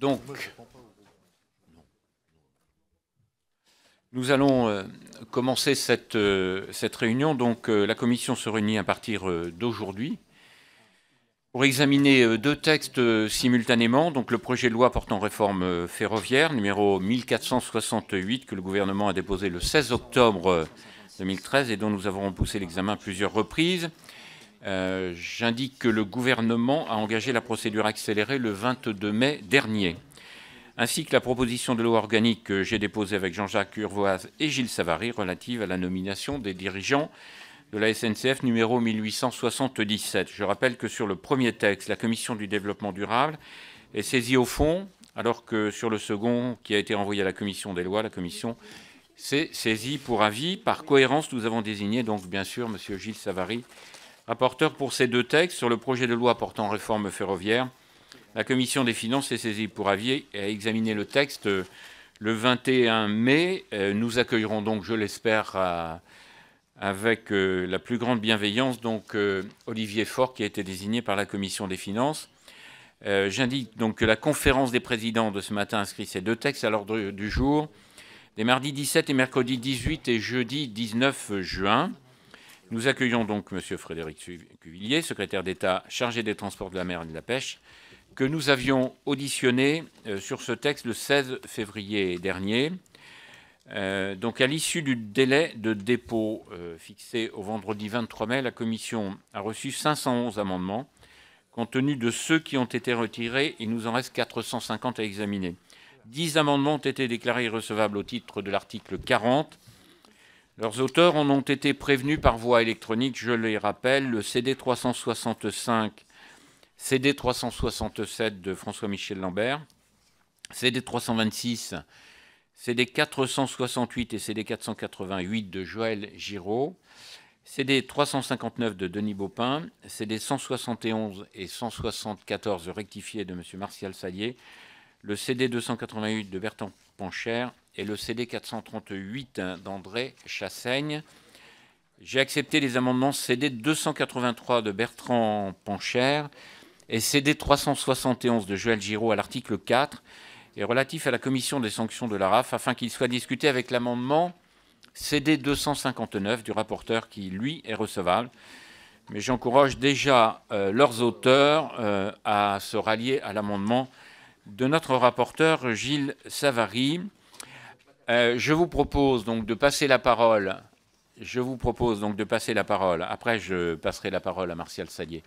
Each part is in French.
Donc, nous allons commencer cette réunion. Donc, la commission se réunit à partir d'aujourd'hui pour examiner deux textes simultanément. Donc, le projet de loi portant réforme ferroviaire, numéro 1468, que le gouvernement a déposé le 16 octobre 2013 et dont nous avons repoussé l'examen à plusieurs reprises. J'indique que le gouvernement a engagé la procédure accélérée le 22 mai dernier, ainsi que la proposition de loi organique que j'ai déposée avec Jean-Jacques Urvoas et Gilles Savary relative à la nomination des dirigeants de la SNCF numéro 1877. Je rappelle que sur le premier texte, la Commission du développement durable est saisie au fond, alors que sur le second, qui a été envoyé à la Commission des lois, la Commission s'est saisie pour avis. Par cohérence, nous avons désigné donc bien sûr M. Gilles Savary, rapporteur pour ces deux textes. Sur le projet de loi portant réforme ferroviaire, la Commission des finances est saisie pour avis et a examiné le texte le 21 mai. Nous accueillerons donc, je l'espère, avec la plus grande bienveillance, donc Olivier Faure, qui a été désigné par la Commission des finances. J'indique donc que la conférence des présidents de ce matin inscrit ces deux textes à l'ordre du jour des mardis 17 et mercredi 18 et jeudi 19 juin. Nous accueillons donc M. Frédéric Cuvillier, secrétaire d'État chargé des transports de la mer et de la pêche, que nous avions auditionné sur ce texte le 16 février dernier. Donc à l'issue du délai de dépôt fixé au vendredi 23 mai, la Commission a reçu 511 amendements. Compte tenu de ceux qui ont été retirés, il nous en reste 450 à examiner. 10 amendements ont été déclarés irrecevables au titre de l'article 40. Leurs auteurs en ont été prévenus par voie électronique, je les rappelle, le CD 365, CD 367 de François-Michel Lambert, CD 326, CD 468 et CD 488 de Joël Giraud, CD 359 de Denis Baupin, CD 171 et 174 rectifiés de M. Martial Sadier, le CD 288 de Bertrand Pancher et le CD 438 d'André Chassaigne. J'ai accepté les amendements CD 283 de Bertrand Pancher et CD 371 de Joël Giraud à l'article 4 et relatif à la commission des sanctions de la RAF afin qu'il soit discuté avec l'amendement CD 259 du rapporteur qui, lui, est recevable. Mais j'encourage déjà leurs auteurs à se rallier à l'amendement de notre rapporteur Gilles Savary. Je vous propose donc de passer la parole. Après, je passerai la parole à Martial Sadier.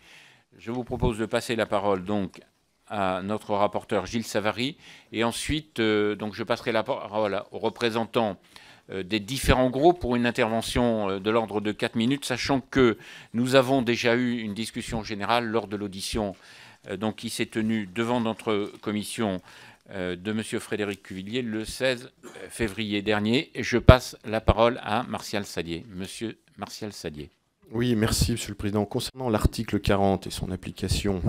Je vous propose de passer la parole donc à notre rapporteur Gilles Savary. Et ensuite, donc je passerai la parole aux représentants des différents groupes pour une intervention de l'ordre de 4 minutes, sachant que nous avons déjà eu une discussion générale lors de l'audition donc, qui s'est tenue devant notre commission de M. Frédéric Cuvillier le 16 février dernier. Et je passe la parole à Martial Sadier. Monsieur Martial Sadier. Oui, merci, Monsieur le Président. Concernant l'article 40 et son application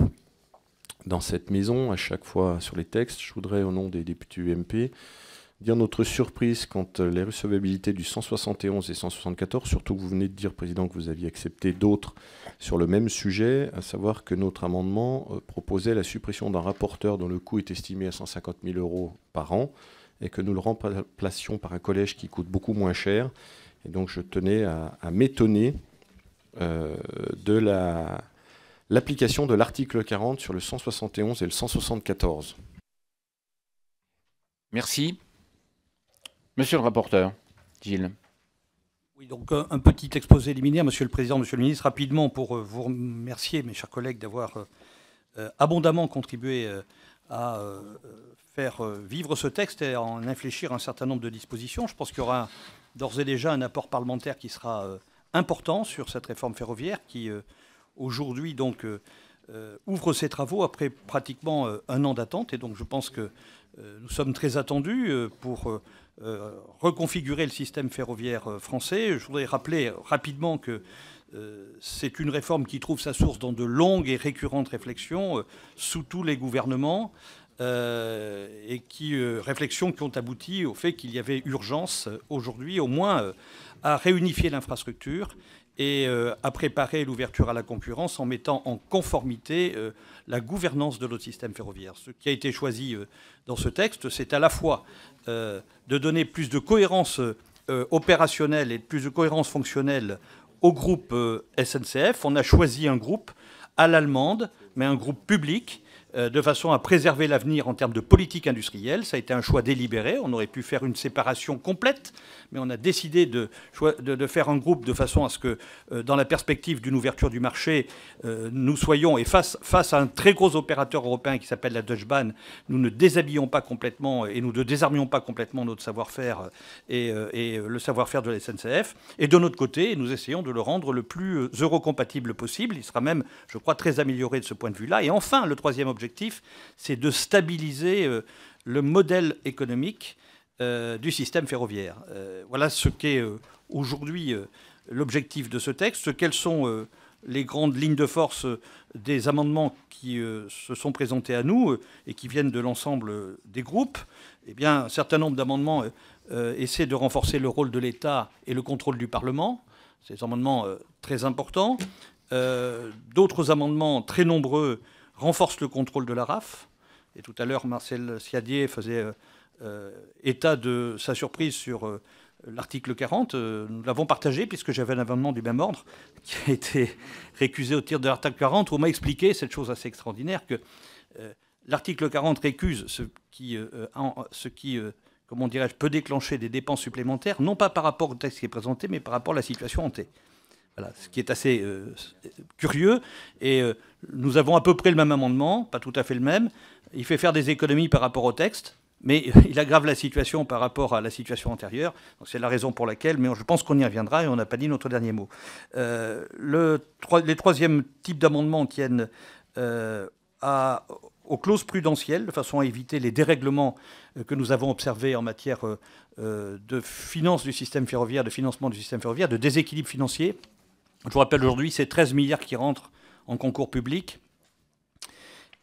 dans cette maison, à chaque fois sur les textes, je voudrais, au nom des députés UMP, dire notre surprise quant à l'irrecevabilité du 171 et 174, surtout que vous venez de dire, Président, que vous aviez accepté d'autres sur le même sujet, à savoir que notre amendement proposait la suppression d'un rapporteur dont le coût est estimé à 150 000 € par an et que nous le remplacions par un collège qui coûte beaucoup moins cher. Et donc je tenais à m'étonner de l'application de l'article 40 sur le 171 et le 174. Merci. Monsieur le rapporteur, Gilles. Oui, donc un petit exposé liminaire, Monsieur le Président, Monsieur le Ministre, rapidement pour vous remercier, mes chers collègues, d'avoir abondamment contribué à faire vivre ce texte et à en infléchir un certain nombre de dispositions. Je pense qu'il y aura d'ores et déjà un apport parlementaire qui sera important sur cette réforme ferroviaire qui, aujourd'hui, donc, ouvre ses travaux après pratiquement un an d'attente. Et donc, je pense que nous sommes très attendus pour reconfigurer le système ferroviaire français. Je voudrais rappeler rapidement que c'est une réforme qui trouve sa source dans de longues et récurrentes réflexions sous tous les gouvernements et réflexions qui ont abouti au fait qu'il y avait urgence aujourd'hui au moins à réunifier l'infrastructure et a préparé l'ouverture à la concurrence en mettant en conformité la gouvernance de notre système ferroviaire. Ce qui a été choisi dans ce texte, c'est à la fois de donner plus de cohérence opérationnelle et plus de cohérence fonctionnelle au groupe SNCF. On a choisi un groupe à l'allemande, mais un groupe public, de façon à préserver l'avenir en termes de politique industrielle. Ça a été un choix délibéré. On aurait pu faire une séparation complète, mais on a décidé de faire un groupe de façon à ce que, dans la perspective d'une ouverture du marché, nous soyons, et face à un très gros opérateur européen qui s'appelle la Deutsche Bahn, nous ne déshabillions pas complètement et nous ne désarmions pas complètement notre savoir-faire et le savoir-faire de la SNCF. Et de notre côté, nous essayons de le rendre le plus eurocompatible possible. Il sera même, je crois, très amélioré de ce point de vue-là. Et enfin, le troisième objectif, c'est de stabiliser le modèle économique du système ferroviaire. Voilà ce qu'est aujourd'hui l'objectif de ce texte. Quelles sont les grandes lignes de force des amendements qui se sont présentés à nous et qui viennent de l'ensemble des groupes? Eh bien, un certain nombre d'amendements essaient de renforcer le rôle de l'État et le contrôle du Parlement. C'est des amendements très importants. D'autres amendements très nombreux renforce le contrôle de la RAF. Et tout à l'heure, Marcel Siadier faisait état de sa surprise sur l'article 40. Nous l'avons partagé, puisque j'avais un amendement du même ordre qui a été récusé au titre de l'article 40, où on m'a expliqué cette chose assez extraordinaire, que l'article 40 récuse ce qui comment dirais-je, peut déclencher des dépenses supplémentaires, non pas par rapport au texte qui est présenté, mais par rapport à la situation en T. Voilà, ce qui est assez curieux. Et nous avons à peu près le même amendement, pas tout à fait le même. Il fait faire des économies par rapport au texte, mais il aggrave la situation par rapport à la situation antérieure. C'est la raison pour laquelle, mais je pense qu'on y reviendra et on n'a pas dit notre dernier mot. Les troisièmes types d'amendements tiennent aux clauses prudentielles, de façon à éviter les dérèglements que nous avons observés en matière de finance du système ferroviaire, de financement du système ferroviaire, de déséquilibre financier. Je vous rappelle, aujourd'hui, c'est 13 milliards qui rentrent en concours public.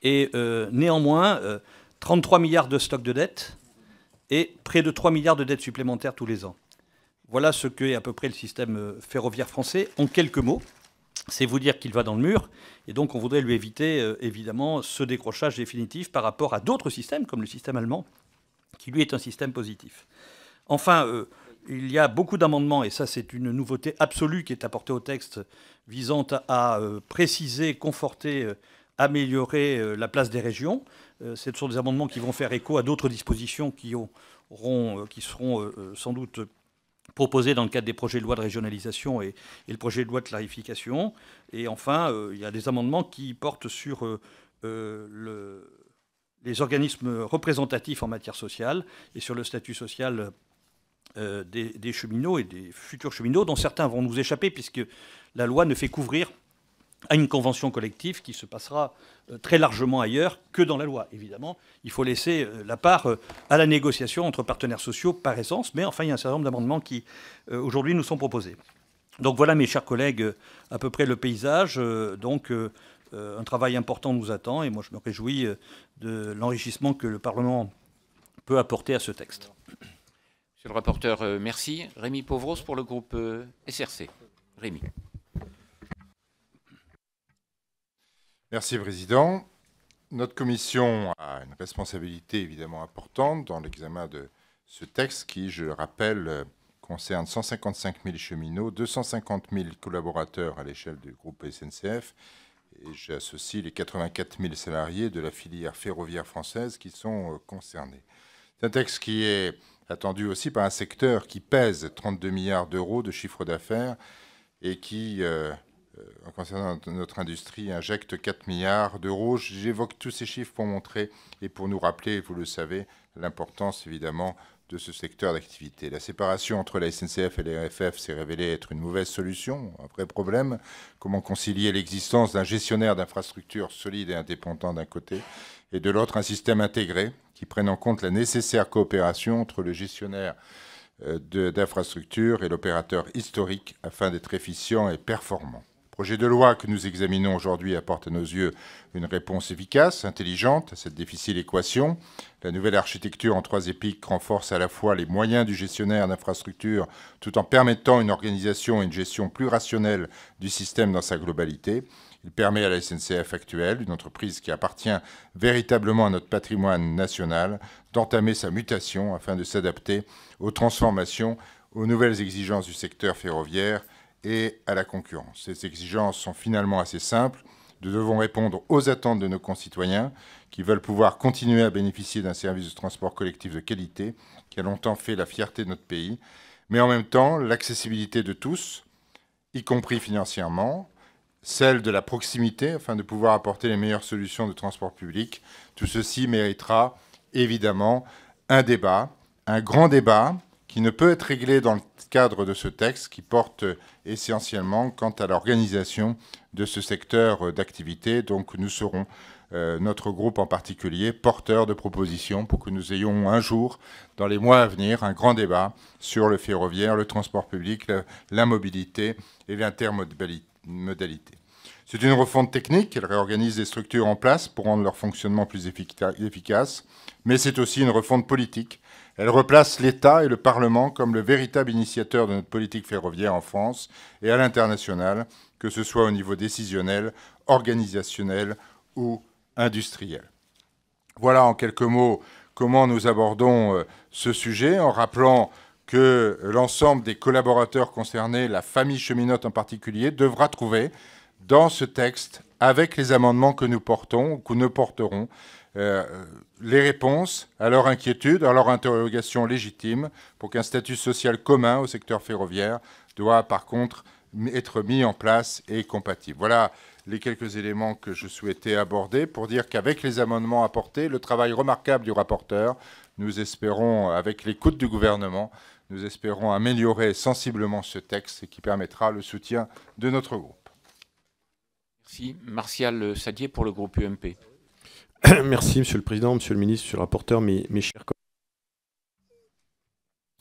Et néanmoins, 33 milliards de stock de dette et près de 3 milliards de dettes supplémentaires tous les ans. Voilà ce qu'est à peu près le système ferroviaire français. En quelques mots, c'est vous dire qu'il va dans le mur. Et donc, on voudrait lui éviter, évidemment, ce décrochage définitif par rapport à d'autres systèmes, comme le système allemand, qui, lui, est un système positif. Enfin, il y a beaucoup d'amendements, et ça c'est une nouveauté absolue qui est apportée au texte, visant à préciser, conforter, améliorer la place des régions. Ce sont des amendements qui vont faire écho à d'autres dispositions qui seront sans doute proposées dans le cadre des projets de loi de régionalisation et le projet de loi de clarification. Et enfin, il y a des amendements qui portent sur les organismes représentatifs en matière sociale et sur le statut social des cheminots et des futurs cheminots, dont certains vont nous échapper, puisque la loi ne fait qu'ouvrir à une convention collective qui se passera très largement ailleurs que dans la loi. Évidemment, il faut laisser la part à la négociation entre partenaires sociaux par essence, mais enfin, il y a un certain nombre d'amendements qui, aujourd'hui, nous sont proposés. Donc voilà, mes chers collègues, à peu près le paysage. Un travail important nous attend, et moi, je me réjouis de l'enrichissement que le Parlement peut apporter à ce texte. Monsieur le rapporteur, merci. Rémi Pauvros pour le groupe SRC. Rémi. Merci, Président. Notre commission a une responsabilité évidemment importante dans l'examen de ce texte qui, je le rappelle, concerne 155 000 cheminots, 250 000 collaborateurs à l'échelle du groupe SNCF, et j'associe les 84 000 salariés de la filière ferroviaire française qui sont concernés. C'est un texte qui est attendu aussi par un secteur qui pèse 32 milliards d'euros de chiffre d'affaires et qui, concernant notre industrie, injecte 4 milliards d'euros. J'évoque tous ces chiffres pour montrer et pour nous rappeler, vous le savez, l'importance évidemment de ce secteur d'activité. La séparation entre la SNCF et la RFF s'est révélée être une mauvaise solution, un vrai problème. Comment concilier l'existence d'un gestionnaire d'infrastructures solide et indépendant d'un côté et de l'autre un système intégré qui prenne en compte la nécessaire coopération entre le gestionnaire d'infrastructures et l'opérateur historique afin d'être efficient et performant. Le projet de loi que nous examinons aujourd'hui apporte à nos yeux une réponse efficace, intelligente à cette difficile équation. La nouvelle architecture en 3 épiques renforce à la fois les moyens du gestionnaire d'infrastructure tout en permettant une organisation et une gestion plus rationnelle du système dans sa globalité. Il permet à la SNCF actuelle, une entreprise qui appartient véritablement à notre patrimoine national, d'entamer sa mutation afin de s'adapter aux transformations, aux nouvelles exigences du secteur ferroviaire et à la concurrence. Ces exigences sont finalement assez simples. Nous devons répondre aux attentes de nos concitoyens qui veulent pouvoir continuer à bénéficier d'un service de transport collectif de qualité qui a longtemps fait la fierté de notre pays, mais en même temps l'accessibilité de tous, y compris financièrement, celle de la proximité afin de pouvoir apporter les meilleures solutions de transport public. Tout ceci méritera évidemment un débat, un grand débat qui ne peut être réglé dans le cadre de ce texte qui porte essentiellement quant à l'organisation de ce secteur d'activité. Donc nous serons, notre groupe en particulier, porteur de propositions pour que nous ayons un jour, dans les mois à venir, un grand débat sur le ferroviaire, le transport public, la mobilité et l'intermodalité. C'est une refonte technique, elle réorganise les structures en place pour rendre leur fonctionnement plus efficace, mais c'est aussi une refonte politique. Elle replace l'État et le Parlement comme le véritable initiateur de notre politique ferroviaire en France et à l'international, que ce soit au niveau décisionnel, organisationnel ou industriel. Voilà en quelques mots comment nous abordons ce sujet, en rappelant que l'ensemble des collaborateurs concernés, la famille cheminote en particulier, devra trouver dans ce texte, avec les amendements que nous portons ou que nous porterons, les réponses à leurs inquiétudes, à leurs interrogations légitimes, pour qu'un statut social commun au secteur ferroviaire doit par contre être mis en place et compatible. Voilà les quelques éléments que je souhaitais aborder pour dire qu'avec les amendements apportés, le travail remarquable du rapporteur, nous espérons, avec l'écoute du gouvernement, nous espérons améliorer sensiblement ce texte qui permettra le soutien de notre groupe. Merci. Martial Saddier pour le groupe UMP. Merci, Monsieur le Président, Monsieur le Ministre, Monsieur le rapporteur, mes chers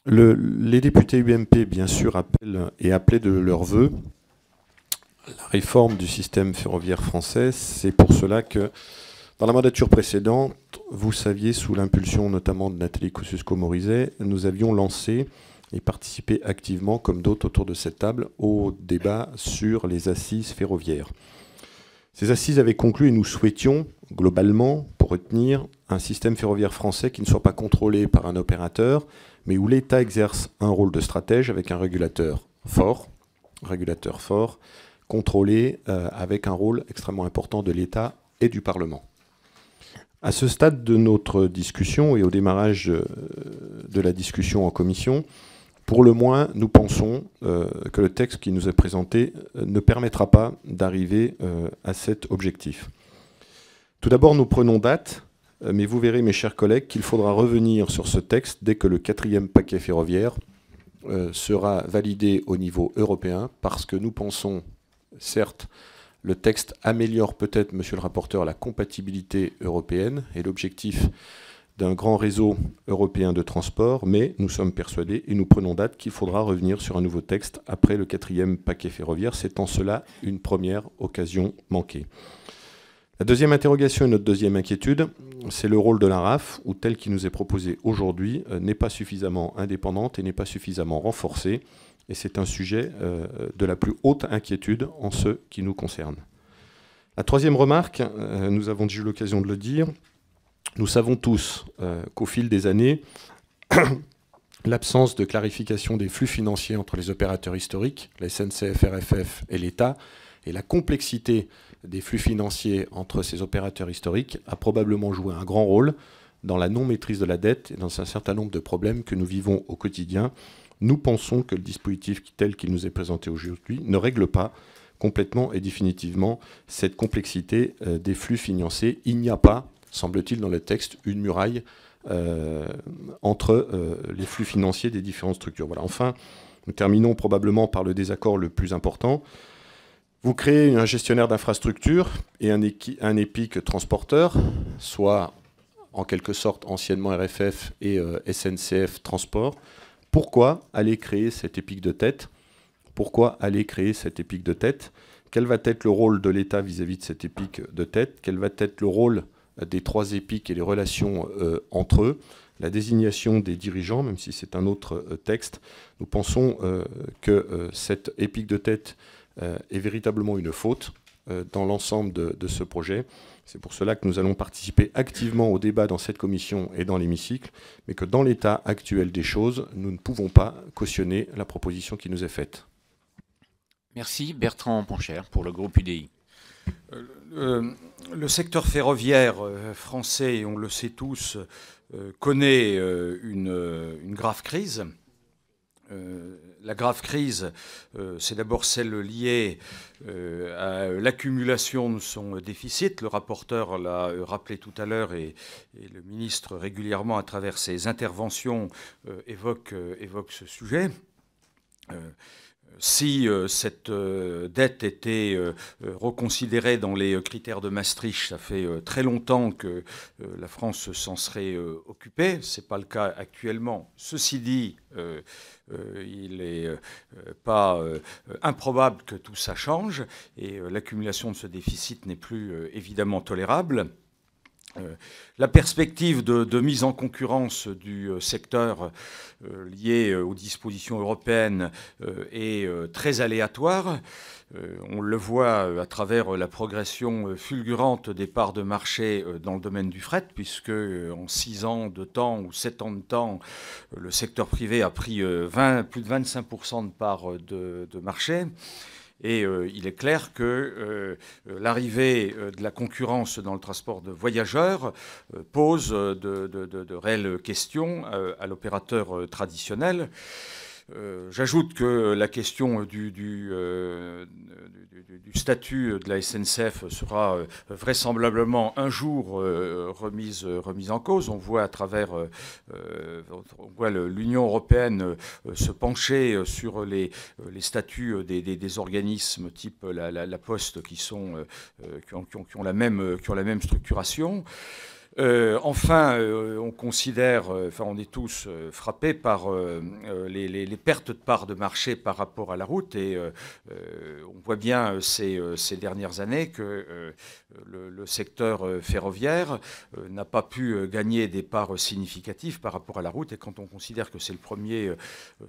collègues. Les députés UMP, bien sûr, appelaient de leur vœu la réforme du système ferroviaire français. C'est pour cela que, dans la mandature précédente, vous saviez, sous l'impulsion notamment de Nathalie Kosciusko-Morizet, nous avions lancé et participé activement, comme d'autres autour de cette table, au débat sur les assises ferroviaires. Ces assises avaient conclu et nous souhaitions, globalement, pour retenir un système ferroviaire français qui ne soit pas contrôlé par un opérateur, mais où l'État exerce un rôle de stratège avec un régulateur fort, contrôlé avec un rôle extrêmement important de l'État et du Parlement. À ce stade de notre discussion et au démarrage de la discussion en commission, pour le moins, nous pensons que le texte qui nous est présenté ne permettra pas d'arriver à cet objectif. Tout d'abord, nous prenons date, mais vous verrez, mes chers collègues, qu'il faudra revenir sur ce texte dès que le 4e paquet ferroviaire sera validé au niveau européen, parce que nous pensons, certes, le texte améliore peut-être, monsieur le rapporteur, la compatibilité européenne et l'objectif d'un grand réseau européen de transport, mais nous sommes persuadés et nous prenons date qu'il faudra revenir sur un nouveau texte après le 4e paquet ferroviaire. C'est en cela une première occasion manquée. La deuxième interrogation et notre deuxième inquiétude, c'est le rôle de l'ARAF, où tel qu'il nous est proposé aujourd'hui, n'est pas suffisamment indépendante et n'est pas suffisamment renforcée. Et c'est un sujet de la plus haute inquiétude en ce qui nous concerne. La troisième remarque, nous avons déjà eu l'occasion de le dire, nous savons tous qu'au fil des années, l'absence de clarification des flux financiers entre les opérateurs historiques, la SNCF, RFF et l'État, et la complexité des flux financiers entre ces opérateurs historiques a probablement joué un grand rôle dans la non-maîtrise de la dette et dans un certain nombre de problèmes que nous vivons au quotidien. Nous pensons que le dispositif tel qu'il nous est présenté aujourd'hui ne règle pas complètement et définitivement cette complexité des flux financiers. Il n'y a pas, semble-t-il, dans le texte, une muraille entre les flux financiers des différentes structures. Voilà. Enfin, nous terminons probablement par le désaccord le plus important. Vous créez un gestionnaire d'infrastructure et un EPIC transporteur, soit en quelque sorte anciennement RFF et SNCF Transport. Pourquoi aller créer cet EPIC de tête Pourquoi aller créer cette EPIC de tête? Quel va être le rôle de l'État vis-à-vis de cette EPIC de tête? Quel va être le rôle des 3 EPIC et les relations entre eux? La désignation des dirigeants, même si c'est un autre texte, nous pensons que cette EPIC de tête est véritablement une faute dans l'ensemble de ce projet. C'est pour cela que nous allons participer activement au débat dans cette commission et dans l'hémicycle, mais que dans l'état actuel des choses, nous ne pouvons pas cautionner la proposition qui nous est faite. Merci. Bertrand Poncher pour le groupe UDI. Le secteur ferroviaire français, on le sait tous, connaît une grave crise. La grave crise, c'est d'abord celle liée à l'accumulation de son déficit. Le rapporteur l'a rappelé tout à l'heure et le ministre régulièrement à travers ses interventions évoque ce sujet. Si cette dette était reconsidérée dans les critères de Maastricht, ça fait très longtemps que la France s'en serait occupée. Ce n'est pas le cas actuellement. Ceci dit, il n'est pas improbable que tout ça change et l'accumulation de ce déficit n'est plus évidemment tolérable. La perspective de mise en concurrence du secteur lié aux dispositions européennes est très aléatoire. On le voit à travers la progression fulgurante des parts de marché dans le domaine du fret, puisque en 6 ans de temps ou 7 ans de temps, le secteur privé a pris plus de 25% de parts de marché. Et il est clair que l'arrivée de la concurrence dans le transport de voyageurs pose de réelles questions à l'opérateur traditionnel. J'ajoute que la question du statut de la SNCF sera vraisemblablement un jour remise en cause. On voit à travers l'Union européenne se pencher sur les statuts des organismes type la Poste qui ont la même structuration. On considère, on est tous frappés par les pertes de parts de marché par rapport à la route et on voit bien ces dernières années que le secteur ferroviaire n'a pas pu gagner des parts significatives par rapport à la route et quand on considère que c'est le premier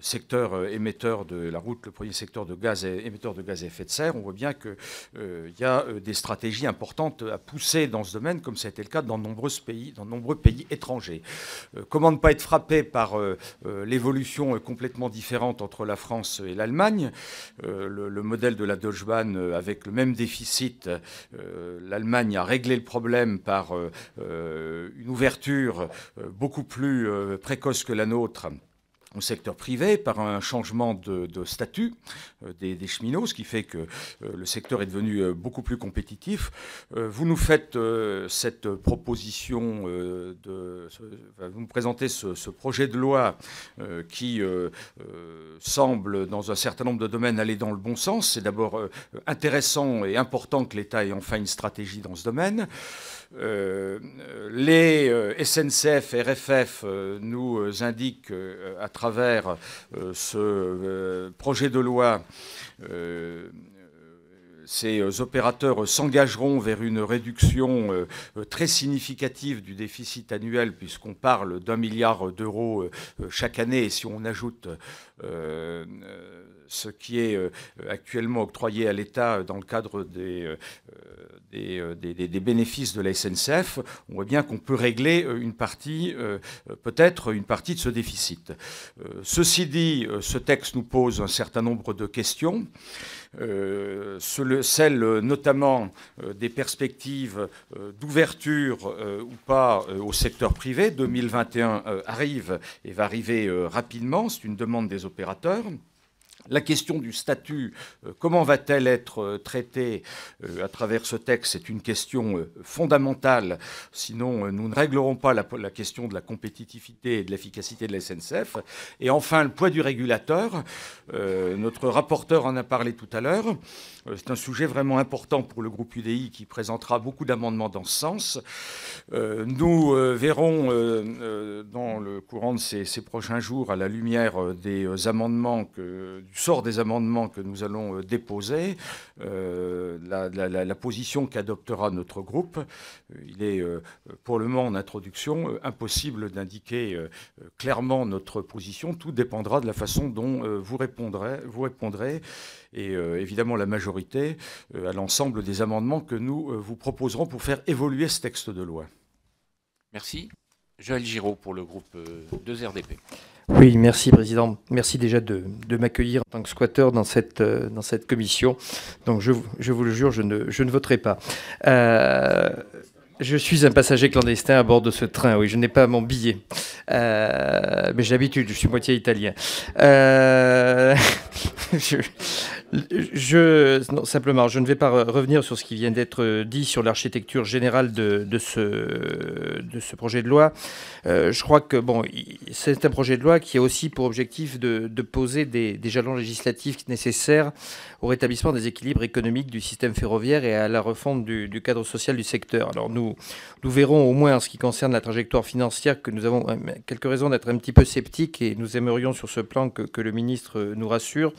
secteur émetteur de la route, le premier secteur émetteur de gaz à effet de serre, on voit bien qu'il y a des stratégies importantes à pousser dans ce domaine comme ça a été le cas dans de nombreux pays étrangers. Comment ne pas être frappé par l'évolution complètement différente entre la France et l'Allemagne? Le modèle de la Deutsche Bahn avec le même déficit, l'Allemagne a réglé le problème par une ouverture beaucoup plus précoce que la nôtre au secteur privé par un changement de statut des cheminots, ce qui fait que le secteur est devenu beaucoup plus compétitif. Vous nous faites cette proposition, vous nous présentez ce projet de loi qui semble, dans un certain nombre de domaines, aller dans le bon sens. C'est d'abord intéressant et important que l'État ait enfin une stratégie dans ce domaine. Les SNCF et RFF nous indiquent à travers ce projet de loi ces opérateurs s'engageront vers une réduction très significative du déficit annuel puisqu'on parle d'1 milliard d'euros chaque année et si on ajoute ce qui est actuellement octroyé à l'État dans le cadre des bénéfices de la SNCF, on voit bien qu'on peut régler une partie, peut-être une partie de ce déficit. Ceci dit, ce texte nous pose un certain nombre de questions. Celle notamment des perspectives d'ouverture ou pas au secteur privé. 2021 arrive et va arriver rapidement, c'est une demande des opérateurs. La question du statut, comment va-t-elle être traitée à travers ce texte? C'est une question fondamentale. Sinon, nous ne réglerons pas la question de la compétitivité et de l'efficacité de la SNCF. Et enfin, le poids du régulateur. Notre rapporteur en a parlé tout à l'heure. C'est un sujet vraiment important pour le groupe UDI qui présentera beaucoup d'amendements dans ce sens. Nous verrons dans le courant de ces prochains jours, à la lumière des amendements sort des amendements que nous allons déposer, la position qu'adoptera notre groupe. Il est pour le moment en introduction impossible d'indiquer clairement notre position. Tout dépendra de la façon dont vous répondrez et évidemment la majorité à l'ensemble des amendements que nous vous proposerons pour faire évoluer ce texte de loi. Merci. Joël Giraud pour le groupe 2RDP. Oui, merci Président. Merci déjà de m'accueillir en tant que squatteur dans cette commission. Donc je vous le jure, je ne voterai pas. Je suis un passager clandestin à bord de ce train, oui, je n'ai pas mon billet. Mais j'ai l'habitude, je suis moitié italien. Non, simplement, je ne vais pas revenir sur ce qui vient d'être dit sur l'architecture générale de ce projet de loi. Je crois que bon, c'est un projet de loi qui a aussi pour objectif de poser des jalons législatifs nécessaires au rétablissement des équilibres économiques du système ferroviaire et à la refonte du cadre social du secteur. Alors nous verrons au moins en ce qui concerne la trajectoire financière que nous avons quelques raisons d'être un petit peu sceptiques et nous aimerions sur ce plan que le ministre nous rassure.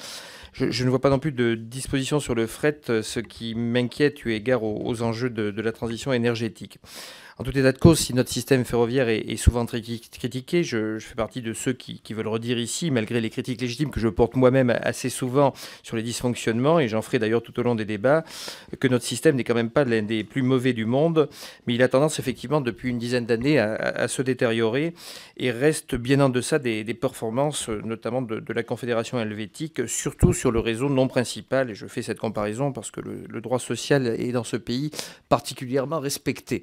Je ne vois pas non plus de disposition sur le fret, ce qui m'inquiète eu égard aux enjeux de la transition énergétique. En tout état de cause, si notre système ferroviaire est souvent très critiqué, je fais partie de ceux qui veulent redire ici, malgré les critiques légitimes que je porte moi-même assez souvent sur les dysfonctionnements, et j'en ferai d'ailleurs tout au long des débats, que notre système n'est quand même pas l'un des plus mauvais du monde, mais il a tendance effectivement depuis une dizaine d'années à se détériorer et reste bien en deçà des performances, notamment de la Confédération helvétique, surtout sur le réseau non principal, et je fais cette comparaison parce que le droit social est dans ce pays particulièrement respecté.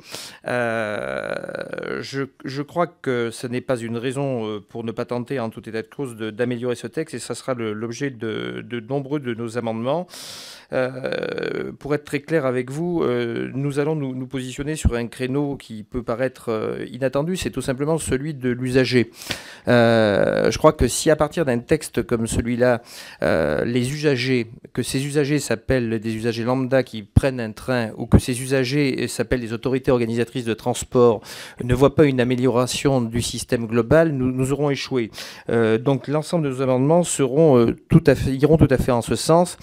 Je crois que ce n'est pas une raison pour ne pas tenter, en tout état de cause, d'améliorer ce texte, et ça sera l'objet de nombreux de nos amendements. Pour être très clair avec vous, nous allons nous positionner sur un créneau qui peut paraître inattendu, c'est tout simplement celui de l'usager. Je crois que si à partir d'un texte comme celui-là, les usagers, que ces usagers s'appellent des usagers lambda qui prennent un train, ou que ces usagers s'appellent des autorités organisatrices de transport, ne voient pas une amélioration du système global, nous aurons échoué. Donc l'ensemble de nos amendements iront tout à fait en ce sens.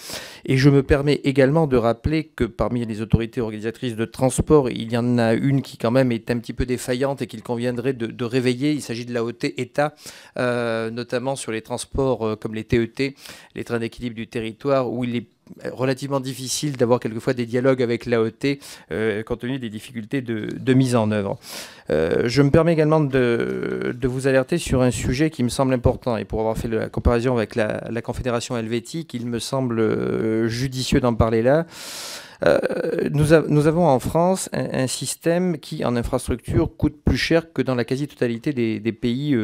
Et je me permets également de rappeler que parmi les autorités organisatrices de transport, il y en a une qui quand même est un petit peu défaillante et qu'il conviendrait de réveiller. Il s'agit de l'AOT État, notamment sur les transports comme les TET, les trains d'équilibre du territoire, où il est relativement difficile d'avoir quelquefois des dialogues avec l'AOT compte tenu des difficultés de mise en œuvre. Je me permets également de vous alerter sur un sujet qui me semble important, et pour avoir fait la comparaison avec la Confédération helvétique, il me semble judicieux d'en parler là. Nous avons en France un système qui, en infrastructure, coûte plus cher que dans la quasi-totalité des pays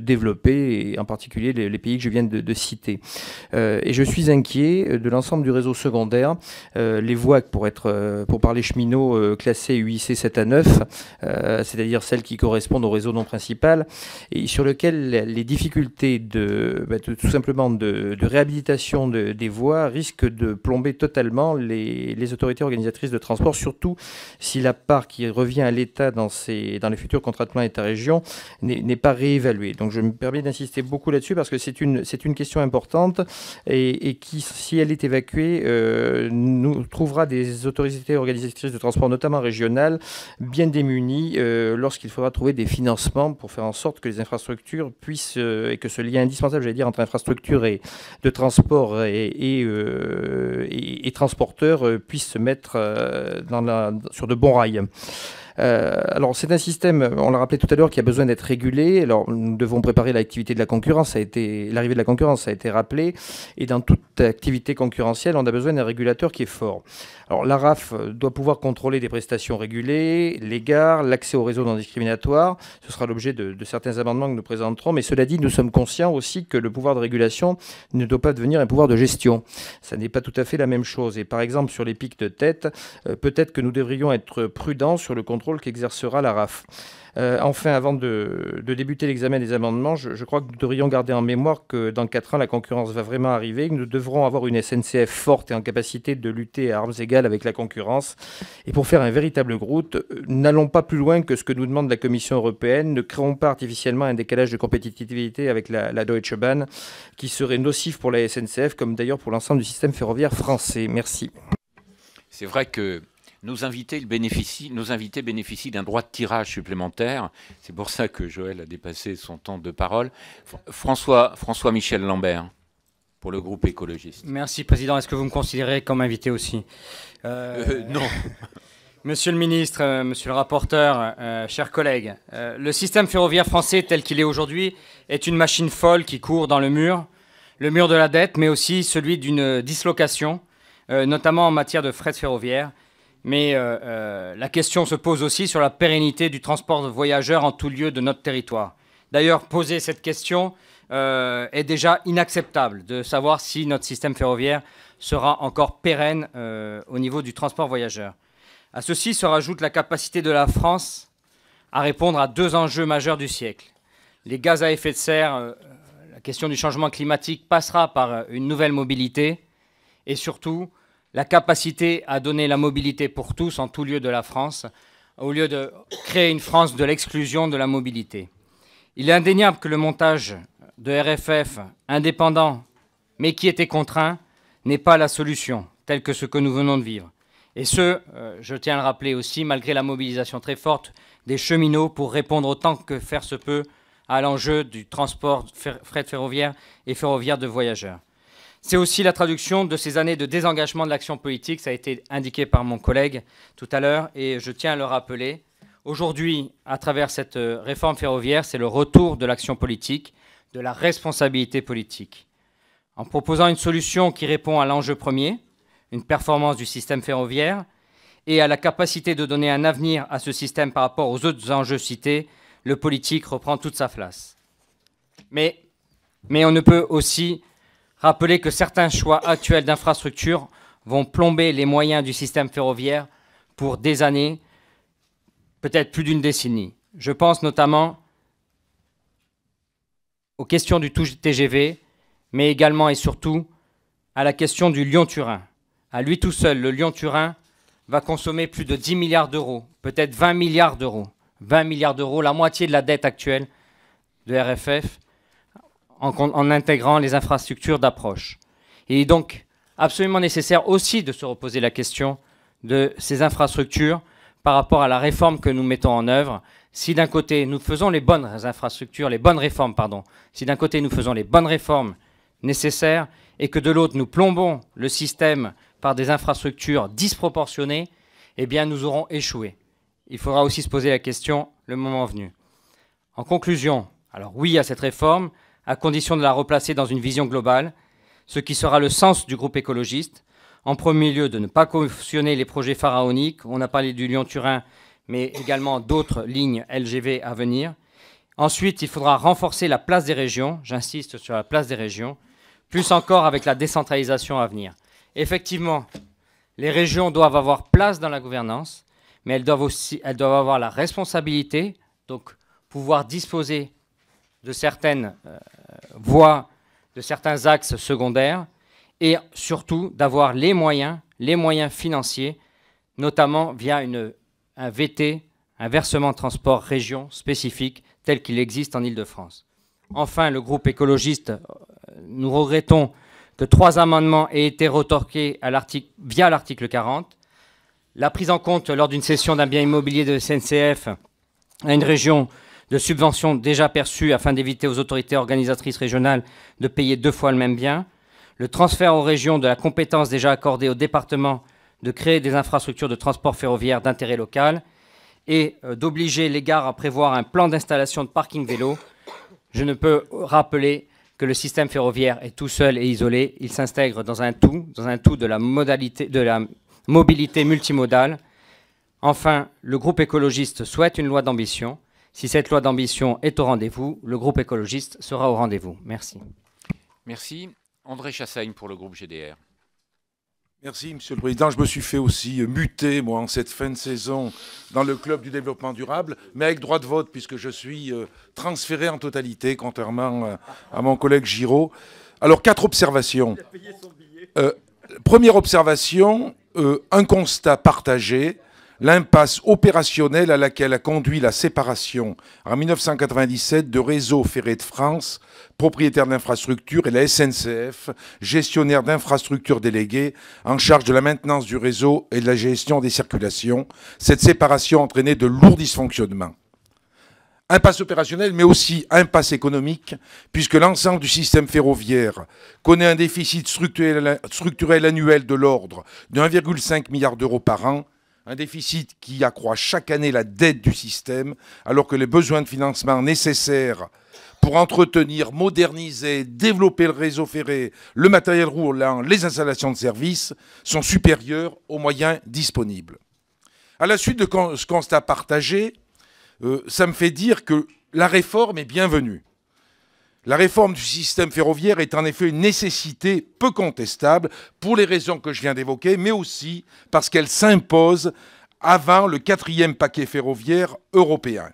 développés, et en particulier les pays que je viens de citer. Et je suis inquiet de l'ensemble du réseau secondaire, les voies, pour parler cheminot, classées UIC 7 à 9, c'est-à-dire celles qui correspondent au réseau non principal, et sur lequel les difficultés tout simplement de réhabilitation des voies risquent de plomber totalement les autorités organisatrices de transport, surtout si la part qui revient à l'État dans les futurs contrats de plan État-région n'est pas réévaluée. Donc je me permets d'insister beaucoup là-dessus parce que c'est une question importante et qui, si elle est évacuée, nous trouvera des autorités organisatrices de transport, notamment régionales, bien démunies lorsqu'il faudra trouver des financements pour faire en sorte que les infrastructures puissent, et que ce lien indispensable, j'allais dire, entre infrastructures et de transport et transporteurs puisse se mettre sur de bons rails. Alors c'est un système, on l'a rappelé tout à l'heure, qui a besoin d'être régulé. Alors nous devons préparer l'activité de la concurrence, l'arrivée de la concurrence, ça a été rappelé, et dans toute activité concurrentielle, on a besoin d'un régulateur qui est fort. Alors l'ARAF doit pouvoir contrôler des prestations régulées, les gares, l'accès au réseau non discriminatoire. Ce sera l'objet de certains amendements que nous présenterons, mais cela dit, nous sommes conscients aussi que le pouvoir de régulation ne doit pas devenir un pouvoir de gestion. Ça n'est pas tout à fait la même chose. Et par exemple, sur les pics de tête, peut-être que nous devrions être prudents sur le contrôle contrôle qu'exercera l'ARAF. Enfin, avant de débuter l'examen des amendements, je crois que nous devrions garder en mémoire que dans 4 ans, la concurrence va vraiment arriver, que nous devrons avoir une SNCF forte et en capacité de lutter à armes égales avec la concurrence. Et pour faire un véritable groupe, n'allons pas plus loin que ce que nous demande la Commission européenne, ne créons pas artificiellement un décalage de compétitivité avec la Deutsche Bahn, qui serait nocif pour la SNCF, comme d'ailleurs pour l'ensemble du système ferroviaire français. Merci. C'est vrai que nos invités bénéficient d'un droit de tirage supplémentaire. C'est pour ça que Joël a dépassé son temps de parole. François-Michel Lambert, pour le groupe écologiste. Merci, Président. Est-ce que vous me considérez comme invité aussi? Non. Monsieur le ministre, monsieur le rapporteur, chers collègues, le système ferroviaire français tel qu'il est aujourd'hui est une machine folle qui court dans le mur de la dette, mais aussi celui d'une dislocation, notamment en matière de fret ferroviaire. Mais la question se pose aussi sur la pérennité du transport de voyageurs en tout lieu de notre territoire. D'ailleurs, poser cette question est déjà inacceptable, de savoir si notre système ferroviaire sera encore pérenne au niveau du transport voyageur. À ceci se rajoute la capacité de la France à répondre à 2 enjeux majeurs du siècle. Les gaz à effet de serre, la question du changement climatique passera par une nouvelle mobilité et surtout la capacité à donner la mobilité pour tous en tout lieu de la France, au lieu de créer une France de l'exclusion de la mobilité. Il est indéniable que le montage de RFF indépendant, mais qui était contraint, n'est pas la solution, telle que ce que nous venons de vivre. Et je tiens à le rappeler aussi, malgré la mobilisation très forte des cheminots pour répondre autant que faire se peut à l'enjeu du transport fret ferroviaire et ferroviaire de voyageurs. C'est aussi la traduction de ces années de désengagement de l'action politique, ça a été indiqué par mon collègue tout à l'heure, et je tiens à le rappeler. Aujourd'hui, à travers cette réforme ferroviaire, c'est le retour de l'action politique, de la responsabilité politique. En proposant une solution qui répond à l'enjeu premier, une performance du système ferroviaire, et à la capacité de donner un avenir à ce système par rapport aux autres enjeux cités, le politique reprend toute sa place. Mais on ne peut aussi rappeler que certains choix actuels d'infrastructure vont plomber les moyens du système ferroviaire pour des années, peut-être plus d'une décennie. Je pense notamment aux questions du TGV, mais également et surtout à la question du Lyon-Turin. À lui tout seul, le Lyon-Turin va consommer plus de 10 milliards d'euros, peut-être 20 milliards d'euros. 20 milliards d'euros, la moitié de la dette actuelle de RFF, en intégrant les infrastructures d'approche. Il est donc absolument nécessaire aussi de se reposer la question de ces infrastructures par rapport à la réforme que nous mettons en œuvre. Si d'un côté nous faisons les bonnes réformes, si d'un côté nous faisons les bonnes réformes nécessaires et que de l'autre nous plombons le système par des infrastructures disproportionnées, eh bien nous aurons échoué. Il faudra aussi se poser la question le moment venu. En conclusion, alors oui à cette réforme, à condition de la replacer dans une vision globale, ce qui sera le sens du groupe écologiste. En premier lieu, de ne pas cautionner les projets pharaoniques. On a parlé du Lyon-Turin, mais également d'autres lignes LGV à venir. Ensuite, il faudra renforcer la place des régions. J'insiste sur la place des régions. Plus encore avec la décentralisation à venir. Effectivement, les régions doivent avoir place dans la gouvernance, mais elles doivent avoir la responsabilité, donc pouvoir disposer de certaines voies, de certains axes secondaires, et surtout d'avoir les moyens financiers, notamment via un VT, un versement de transport région spécifique, tel qu'il existe en Île-de-France. Enfin, le groupe écologiste, nous regrettons que 3 amendements aient été retorqués via l'article 40. La prise en compte lors d'une cession d'un bien immobilier de SNCF à une région de subventions déjà perçues afin d'éviter aux autorités organisatrices régionales de payer 2 fois le même bien, le transfert aux régions de la compétence déjà accordée au département de créer des infrastructures de transport ferroviaire d'intérêt local et d'obliger les gares à prévoir un plan d'installation de parking vélo. Je ne peux rappeler que le système ferroviaire est tout seul et isolé. Il s'intègre dans un tout de la mobilité multimodale. Enfin, le groupe écologiste souhaite une loi d'ambition. Si cette loi d'ambition est au rendez-vous, le groupe écologiste sera au rendez-vous. Merci. Merci. André Chassaigne pour le groupe GDR. Merci, Monsieur le Président. Je me suis fait aussi muter, moi, en cette fin de saison, dans le club du développement durable, mais avec droit de vote, puisque je suis transféré en totalité, contrairement à mon collègue Giraud. Alors, 4 observations. Première observation, un constat partagé, l'impasse opérationnelle à laquelle a conduit la séparation en 1997 de Réseau Ferré de France, propriétaire d'infrastructures, et la SNCF, gestionnaire d'infrastructures déléguées, en charge de la maintenance du réseau et de la gestion des circulations. Cette séparation entraînait de lourds dysfonctionnements. Impasse opérationnelle, mais aussi impasse économique, puisque l'ensemble du système ferroviaire connaît un déficit structurel annuel de l'ordre de 1,5 milliard d'euros par an, un déficit qui accroît chaque année la dette du système, alors que les besoins de financement nécessaires pour entretenir, moderniser, développer le réseau ferré, le matériel roulant, les installations de service sont supérieurs aux moyens disponibles. À la suite de ce constat partagé, ça me fait dire que la réforme est bienvenue. La réforme du système ferroviaire est en effet une nécessité peu contestable pour les raisons que je viens d'évoquer, mais aussi parce qu'elle s'impose avant le 4e paquet ferroviaire européen.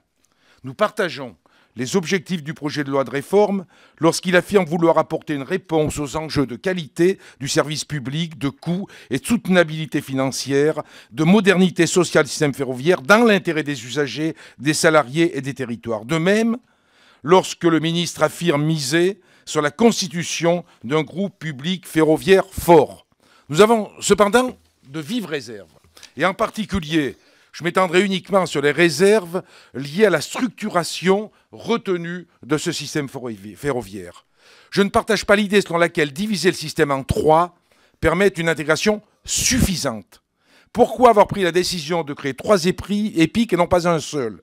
Nous partageons les objectifs du projet de loi de réforme lorsqu'il affirme vouloir apporter une réponse aux enjeux de qualité du service public, de coût et de soutenabilité financière, de modernité sociale du système ferroviaire dans l'intérêt des usagers, des salariés et des territoires. De même, lorsque le ministre affirme miser sur la constitution d'un groupe public ferroviaire fort. Nous avons cependant de vives réserves, et en particulier, je m'étendrai uniquement sur les réserves liées à la structuration retenue de ce système ferroviaire. Je ne partage pas l'idée selon laquelle diviser le système en 3 permet une intégration suffisante. Pourquoi avoir pris la décision de créer 3 EPIC et non pas un seul ?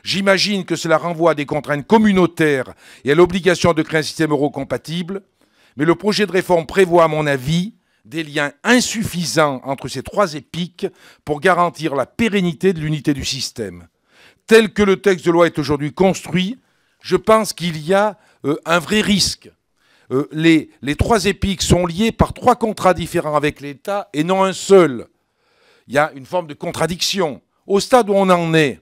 J'imagine que cela renvoie à des contraintes communautaires et à l'obligation de créer un système eurocompatible, mais le projet de réforme prévoit, à mon avis, des liens insuffisants entre ces 3 EPIC pour garantir la pérennité de l'unité du système. Tel que le texte de loi est aujourd'hui construit, je pense qu'il y a un vrai risque. Les 3 EPIC sont liés par 3 contrats différents avec l'État et non un seul. Il y a une forme de contradiction. Au stade où on en est,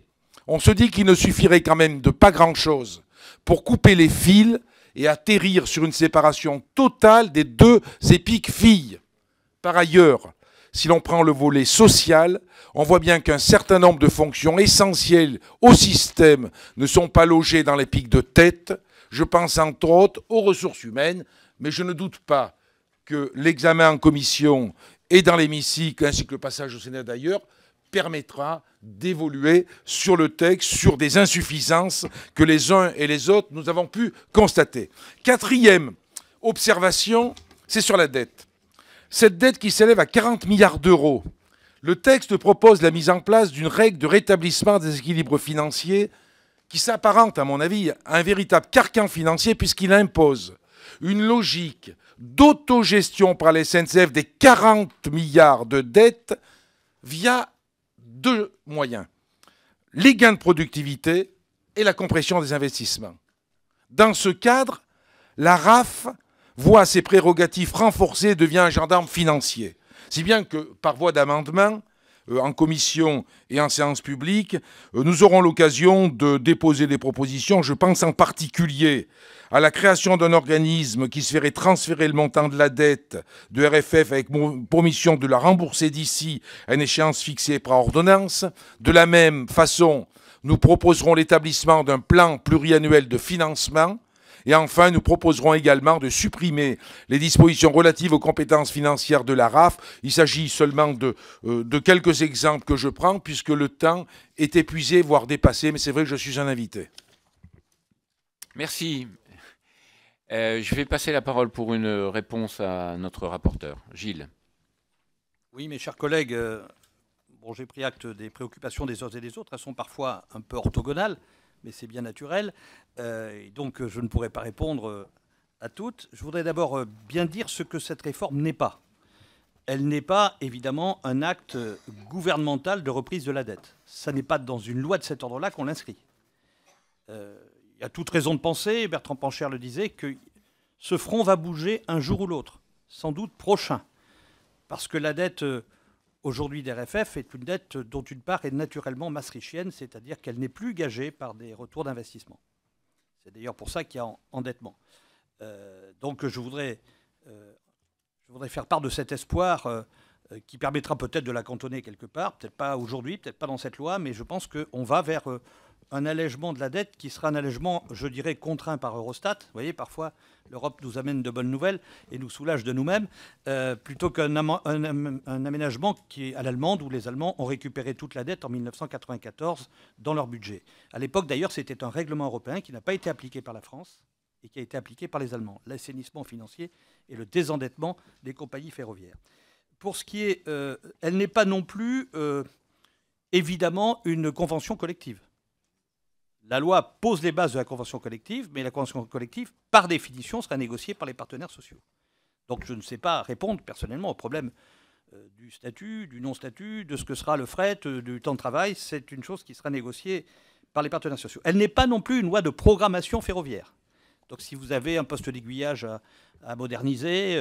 on se dit qu'il ne suffirait quand même de pas grand-chose pour couper les fils et atterrir sur une séparation totale des 2 EPIC filles. Par ailleurs, si l'on prend le volet social, on voit bien qu'un certain nombre de fonctions essentielles au système ne sont pas logées dans les pics de tête. Je pense entre autres aux ressources humaines, mais je ne doute pas que l'examen en commission et dans l'hémicycle, ainsi que le passage au Sénat d'ailleurs, permettra d'évoluer sur le texte, sur des insuffisances que les uns et les autres nous avons pu constater. 4e observation, c'est sur la dette. Cette dette qui s'élève à 40 milliards d'euros. Le texte propose la mise en place d'une règle de rétablissement des équilibres financiers qui s'apparente, à mon avis, à un véritable carcan financier puisqu'il impose une logique d'autogestion par la SNCF des 40 milliards de dettes via 2 moyens. Les gains de productivité et la compression des investissements. Dans ce cadre, la RAF voit ses prérogatives renforcées et devient un gendarme financier. Si bien que, par voie d'amendement, en commission et en séance publique, nous aurons l'occasion de déposer des propositions. Je pense en particulier à la création d'un organisme qui se ferait transférer le montant de la dette de RFF avec pour mission de la rembourser d'ici à une échéance fixée par ordonnance. De la même façon, nous proposerons l'établissement d'un plan pluriannuel de financement. Et enfin, nous proposerons également de supprimer les dispositions relatives aux compétences financières de la RAF. Il s'agit seulement de quelques exemples que je prends, puisque le temps est épuisé, voire dépassé, mais c'est vrai que je suis un invité. Merci. Je vais passer la parole pour une réponse à notre rapporteur. Gilles. Oui, mes chers collègues, j'ai pris acte des préoccupations des uns et des autres. Elles sont parfois un peu orthogonales, mais c'est bien naturel. Et donc, je ne pourrai pas répondre à toutes. Je voudrais d'abord bien dire ce que cette réforme n'est pas. Elle n'est pas, évidemment, un acte gouvernemental de reprise de la dette. Ça n'est pas dans une loi de cet ordre-là qu'on l'inscrit. Il y a toute raison de penser, Bertrand Pancher le disait, que ce front va bouger un jour ou l'autre, sans doute prochain. Parce que la dette aujourd'hui d'RFF est une dette dont une part est naturellement maastrichtienne, c'est-à-dire qu'elle n'est plus gagée par des retours d'investissement. C'est d'ailleurs pour ça qu'il y a endettement. Donc je voudrais faire part de cet espoir qui permettra peut-être de la cantonner quelque part, peut-être pas aujourd'hui, peut-être pas dans cette loi, mais je pense qu'on va vers un allègement de la dette qui sera un allègement, je dirais, contraint par Eurostat. Vous voyez, parfois, l'Europe nous amène de bonnes nouvelles et nous soulage de nous-mêmes, plutôt qu'un aménagement qui est à l'allemande, où les Allemands ont récupéré toute la dette en 1994 dans leur budget. À l'époque, d'ailleurs, c'était un règlement européen qui n'a pas été appliqué par la France et qui a été appliqué par les Allemands, l'assainissement financier et le désendettement des compagnies ferroviaires. Pour ce qui est... elle n'est pas non plus, évidemment, une convention collective. La loi pose les bases de la convention collective, mais la convention collective, par définition, sera négociée par les partenaires sociaux. Donc je ne sais pas répondre personnellement au problème du statut, du non-statut, de ce que sera le fret, du temps de travail. C'est une chose qui sera négociée par les partenaires sociaux. Elle n'est pas non plus une loi de programmation ferroviaire. Donc si vous avez un poste d'aiguillage à moderniser,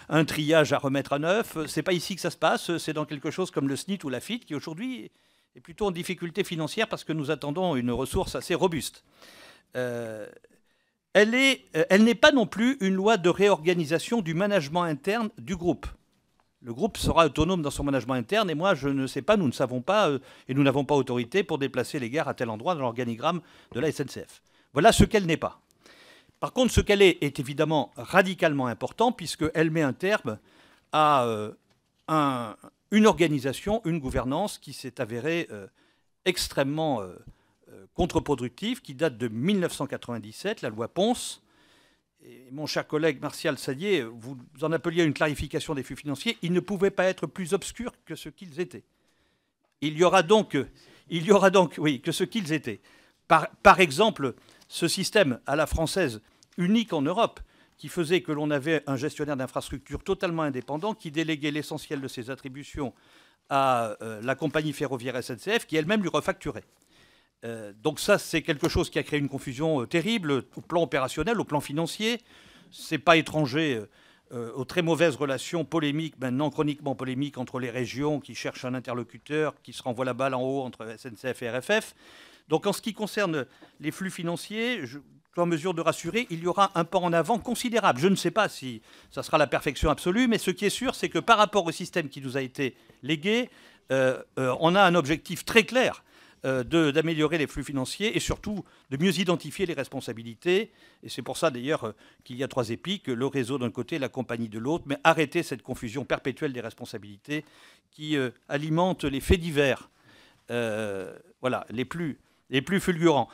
un triage à remettre à neuf, c'est pas ici que ça se passe, c'est dans quelque chose comme le SNIT ou la FIT qui aujourd'hui est plutôt en difficulté financière parce que nous attendons une ressource assez robuste. Elle n'est pas non plus une loi de réorganisation du management interne du groupe. Le groupe sera autonome dans son management interne et moi je ne sais pas, nous ne savons pas et nous n'avons pas autorité pour déplacer les gares à tel endroit dans l'organigramme de la SNCF. Voilà ce qu'elle n'est pas. Par contre, ce qu'elle est évidemment radicalement important puisqu'elle met un terme à une organisation, une gouvernance qui s'est avérée extrêmement contre-productive, qui date de 1997, la loi Ponce. Et mon cher collègue Martial Sadier, vous en appeliez à une clarification des flux financiers. Ils ne pouvaient pas être plus obscurs que ce qu'ils étaient. Il y aura donc oui, que ce qu'ils étaient. Par exemple, ce système à la française, unique en Europe, qui faisait que l'on avait un gestionnaire d'infrastructure totalement indépendant qui déléguait l'essentiel de ses attributions à la compagnie ferroviaire SNCF, qui elle-même lui refacturait. Donc ça, c'est quelque chose qui a créé une confusion terrible au plan opérationnel, au plan financier. Ce n'est pas étranger aux très mauvaises relations polémiques, maintenant chroniquement polémiques, entre les régions qui cherchent un interlocuteur, qui se renvoient la balle en haut entre SNCF et RFF. Donc en ce qui concerne les flux financiers, je suis en mesure de rassurer, il y aura un pas en avant considérable. Je ne sais pas si ça sera la perfection absolue, mais ce qui est sûr, c'est que par rapport au système qui nous a été légué, on a un objectif très clair d'améliorer les flux financiers et surtout de mieux identifier les responsabilités. Et c'est pour ça d'ailleurs qu'il y a trois EPIC, le réseau d'un côté, la compagnie de l'autre, mais arrêter cette confusion perpétuelle des responsabilités qui alimente les faits divers, voilà, les plus fulgurants,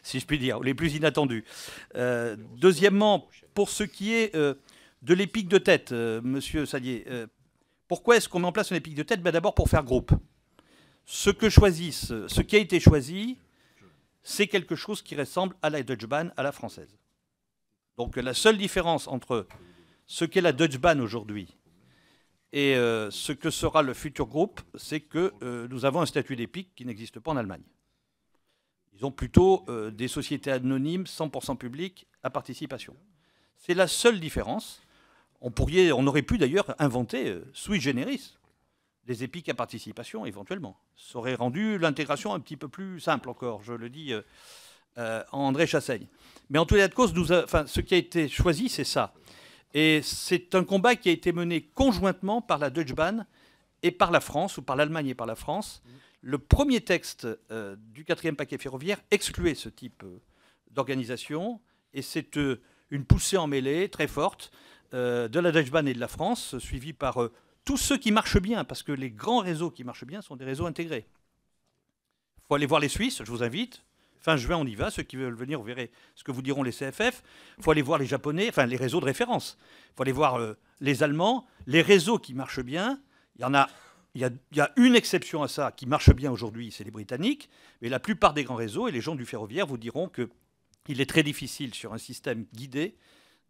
si je puis dire, ou les plus inattendus. Deuxièmement, pour ce qui est de l'EPIC de tête, Monsieur Sadier, pourquoi est-ce qu'on met en place un EPIC de tête? D'abord pour faire groupe. Ce qui a été choisi, c'est quelque chose qui ressemble à la Deutsche Bahn à la française. Donc la seule différence entre ce qu'est la Deutsche Bahn aujourd'hui et ce que sera le futur groupe, c'est que nous avons un statut d'EPIC qui n'existe pas en Allemagne. Ils ont plutôt des sociétés anonymes 100% publiques à participation. C'est la seule différence. On aurait pu d'ailleurs inventer sui generis des EPIC à participation éventuellement. Ça aurait rendu l'intégration un petit peu plus simple encore, je le dis à André Chassaigne. Mais en tout état de cause, ce qui a été choisi, c'est ça. Et c'est un combat qui a été mené conjointement par la Deutsche Bahn et par la France, ou par l'Allemagne et par la France. Le premier texte du 4e paquet ferroviaire excluait ce type d'organisation, et c'est une poussée en mêlée très forte de la Deutsche Bahn et de la France, suivie par tous ceux qui marchent bien, parce que les grands réseaux qui marchent bien sont des réseaux intégrés. Il faut aller voir les Suisses, je vous invite. Fin juin, on y va. Ceux qui veulent venir, vous verrez ce que vous diront les CFF. Il faut aller voir les Japonais, enfin les réseaux de référence. Il faut aller voir les Allemands. Les réseaux qui marchent bien, il y a une exception à ça qui marche bien aujourd'hui, c'est les Britanniques. Mais la plupart des grands réseaux, et les gens du ferroviaire vous diront qu'il est très difficile sur un système guidé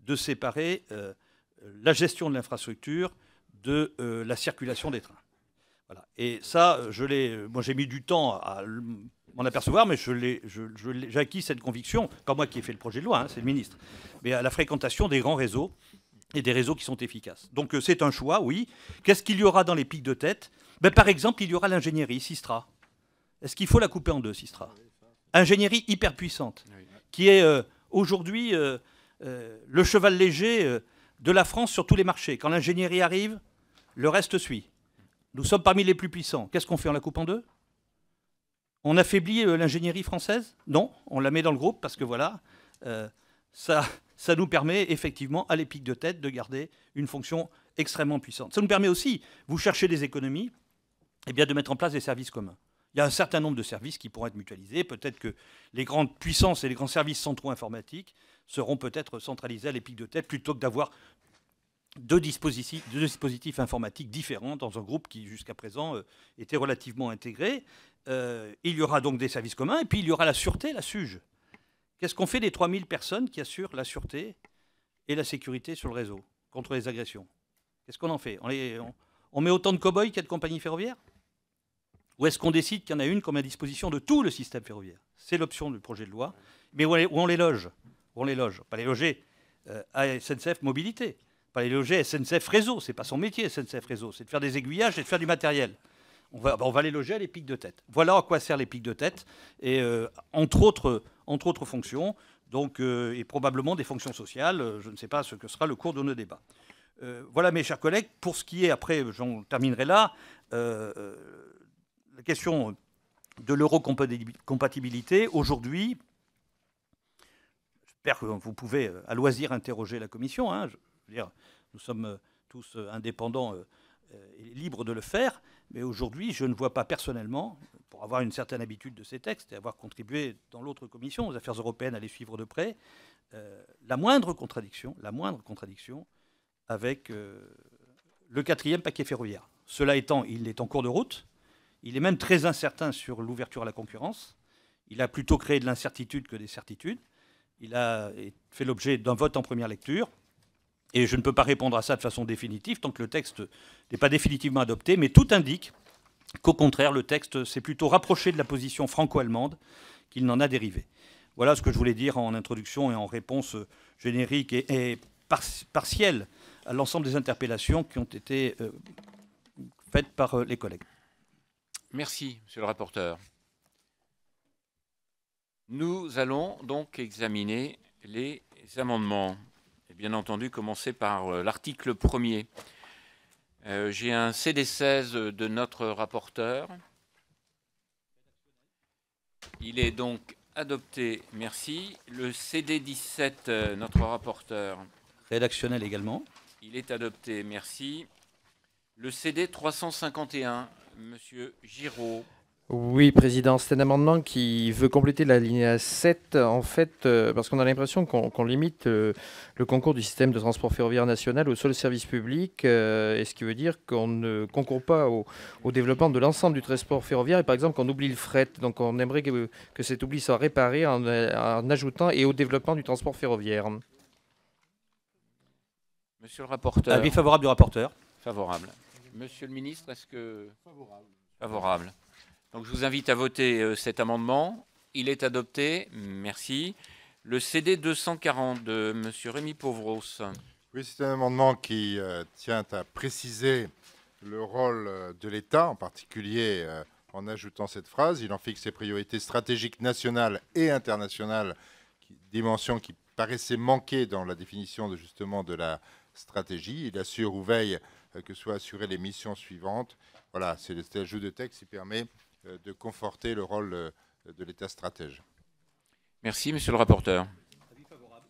de séparer la gestion de l'infrastructure de la circulation des trains. Voilà. Et ça, moi j'ai mis du temps à m'en apercevoir, mais j'ai acquis cette conviction, pas moi qui ai fait le projet de loi, hein, c'est le ministre, mais à la fréquentation des grands réseaux et des réseaux qui sont efficaces. Donc c'est un choix, oui. Qu'est-ce qu'il y aura dans les pics de tête? Par exemple, il y aura l'ingénierie, Systra. Est-ce qu'il faut la couper en deux, Systra? Ingénierie hyper puissante, qui est aujourd'hui le cheval léger de la France sur tous les marchés. Quand l'ingénierie arrive, le reste suit. Nous sommes parmi les plus puissants. Qu'est-ce qu'on fait? On la coupe en deux? On affaiblit l'ingénierie française? Non, on la met dans le groupe parce que voilà, ça nous permet effectivement, à les pics de tête, de garder une fonction extrêmement puissante. Ça nous permet aussi, vous cherchez des économies, eh bien, de mettre en place des services communs. Il y a un certain nombre de services qui pourront être mutualisés. Peut-être que les grandes puissances et les grands services centraux informatiques seront peut-être centralisés à les pics de tête plutôt que d'avoir deux dispositifs informatiques différents dans un groupe qui, jusqu'à présent, était relativement intégré. Il y aura donc des services communs, et puis il y aura la sûreté, la SUGE. Qu'est-ce qu'on fait des 3000 personnes qui assurent la sûreté et la sécurité sur le réseau contre les agressions? Qu'est-ce qu'on en fait? On met autant de cow-boys qu'il y a de compagnies ferroviaires? Ou est-ce qu'on décide qu'il y en a une comme à disposition de tout le système ferroviaire? C'est l'option du projet de loi. Mais où on les loge? Où on les loge? Pas les loger à SNCF Mobilité. Pas les loger à SNCF Réseau. C'est pas son métier, SNCF Réseau. C'est de faire des aiguillages et de faire du matériel. On va les loger à les pics de tête. Voilà à quoi servent les pics de tête. Et entre autres fonctions, donc, et probablement des fonctions sociales. Je ne sais pas ce que sera le cours de nos débats. Voilà, mes chers collègues. Pour ce qui est, après, j'en terminerai là, la question de l'eurocompatibilité, aujourd'hui, j'espère que vous pouvez à loisir interroger la Commission. Hein, je veux dire, nous sommes tous indépendants et libres de le faire, mais aujourd'hui, je ne vois pas personnellement, pour avoir une certaine habitude de ces textes et avoir contribué dans l'autre commission, aux affaires européennes, à les suivre de près, la moindre contradiction avec le 4e paquet ferroviaire. Cela étant, il est en cours de route. Il est même très incertain sur l'ouverture à la concurrence. Il a plutôt créé de l'incertitude que des certitudes. Il a fait l'objet d'un vote en première lecture. Et je ne peux pas répondre à ça de façon définitive tant que le texte n'est pas définitivement adopté. Mais tout indique qu'au contraire, le texte s'est plutôt rapproché de la position franco-allemande qu'il n'en a dérivé. Voilà ce que je voulais dire en introduction et en réponse générique et partielle à l'ensemble des interpellations qui ont été faites par les collègues. Merci, monsieur le rapporteur. Nous allons donc examiner les amendements. Et bien entendu, commencer par l'article 1er. J'ai un CD16 de notre rapporteur. Il est donc adopté, merci. Le CD17, notre rapporteur. Rédactionnel également. Il est adopté, merci. Le CD351, monsieur Giraud. Oui, Président, c'est un amendement qui veut compléter la ligne 7, en fait, parce qu'on a l'impression qu'on limite le concours du système de transport ferroviaire national au seul service public, et ce qui veut dire qu'on ne concourt pas au développement de l'ensemble du transport ferroviaire, et par exemple qu'on oublie le fret. Donc on aimerait que cet oubli soit réparé en ajoutant et au développement du transport ferroviaire. Monsieur le rapporteur. Avis favorable du rapporteur. Favorable. Monsieur le ministre, est-ce que... Favorable. Favorable. Donc je vous invite à voter cet amendement. Il est adopté. Merci. Le CD 240 de monsieur Rémi Pauvros. Oui, c'est un amendement qui tient à préciser le rôle de l'État, en particulier en ajoutant cette phrase. Il en fixe ses priorités stratégiques nationales et internationales, dimension qui paraissait manquer dans la définition justement de la stratégie. Il assure ou veille que soient assurées les missions suivantes. Voilà, c'est l'ajout de texte qui permet de conforter le rôle de l'État stratège. Merci, monsieur le rapporteur. Avis favorable.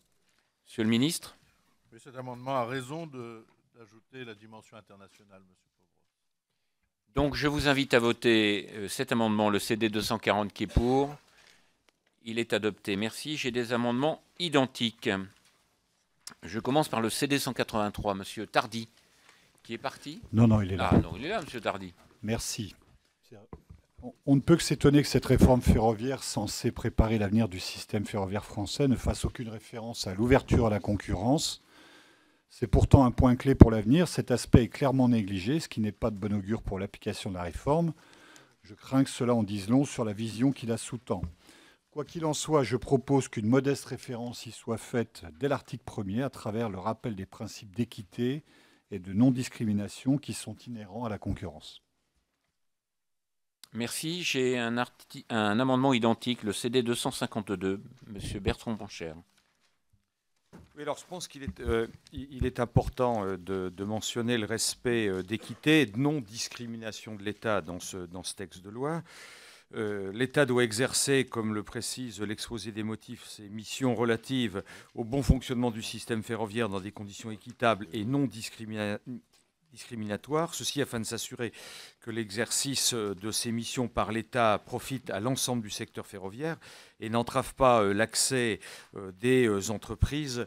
Monsieur le ministre. Oui, cet amendement a raison d'ajouter la dimension internationale, monsieur Pauvros. Donc, je vous invite à voter cet amendement, le CD 240 qui est pour. Il est adopté. Merci. J'ai des amendements identiques. Je commence par le CD 183, monsieur Tardy, qui est parti. Non, il est là. Ah, non, il est là, monsieur Tardy. Merci. On ne peut que s'étonner que cette réforme ferroviaire censée préparer l'avenir du système ferroviaire français ne fasse aucune référence à l'ouverture à la concurrence. C'est pourtant un point clé pour l'avenir. Cet aspect est clairement négligé, ce qui n'est pas de bon augure pour l'application de la réforme. Je crains que cela en dise long sur la vision qui la sous-tend. Quoi qu'il en soit, je propose qu'une modeste référence y soit faite dès l'article 1er à travers le rappel des principes d'équité et de non-discrimination qui sont inhérents à la concurrence. Merci. J'ai un amendement identique, le CD 252, Monsieur Bertrand Pancher. Oui, alors je pense qu'il est important de mentionner le respect d'équité et de non-discrimination de l'État dans ce texte de loi. L'État doit exercer, comme le précise l'exposé des motifs, ses missions relatives au bon fonctionnement du système ferroviaire dans des conditions équitables et non discriminatoires, ceci afin de s'assurer que l'exercice de ces missions par l'État profite à l'ensemble du secteur ferroviaire et n'entrave pas l'accès des entreprises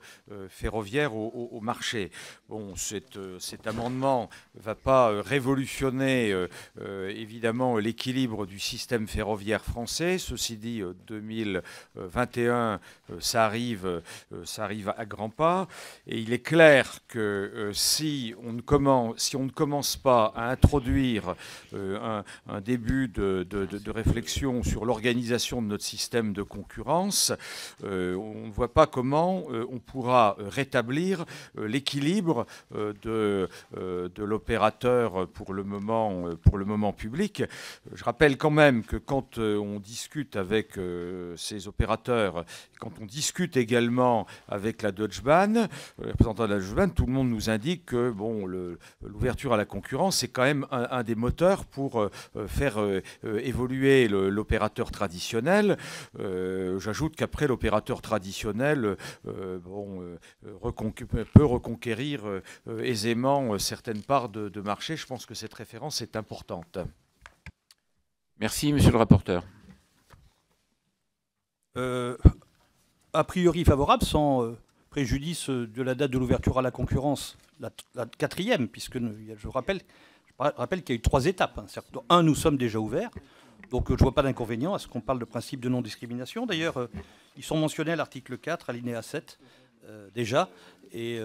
ferroviaires au marché. Bon, cet amendement ne va pas révolutionner évidemment l'équilibre du système ferroviaire français. Ceci dit, 2021, ça arrive à grands pas. Et il est clair que si on ne commence pas à introduire un début de réflexion sur l'organisation de notre système de concurrence, on ne voit pas comment on pourra rétablir l'équilibre de l'opérateur pour le moment public. Je rappelle quand même que quand on discute avec ces opérateurs, quand on discute également avec la Deutsche Bahn, les représentants de la Deutsche Bahn, tout le monde nous indique que bon, l'ouverture à la concurrence, c'est quand même un des moteurs pour faire évoluer l'opérateur traditionnel. J'ajoute qu'après, l'opérateur traditionnel peut reconquérir aisément certaines parts de marché. Je pense que cette référence est importante. Merci, monsieur le rapporteur. A priori favorable, sans préjudice de la date de l'ouverture à la concurrence, la quatrième, puisque je rappelle qu'il y a eu 3 étapes. Un, nous sommes déjà ouverts. Donc je ne vois pas d'inconvénient à ce qu'on parle de principe de non-discrimination. D'ailleurs, ils sont mentionnés à l'article 4, alinéa 7, déjà. Et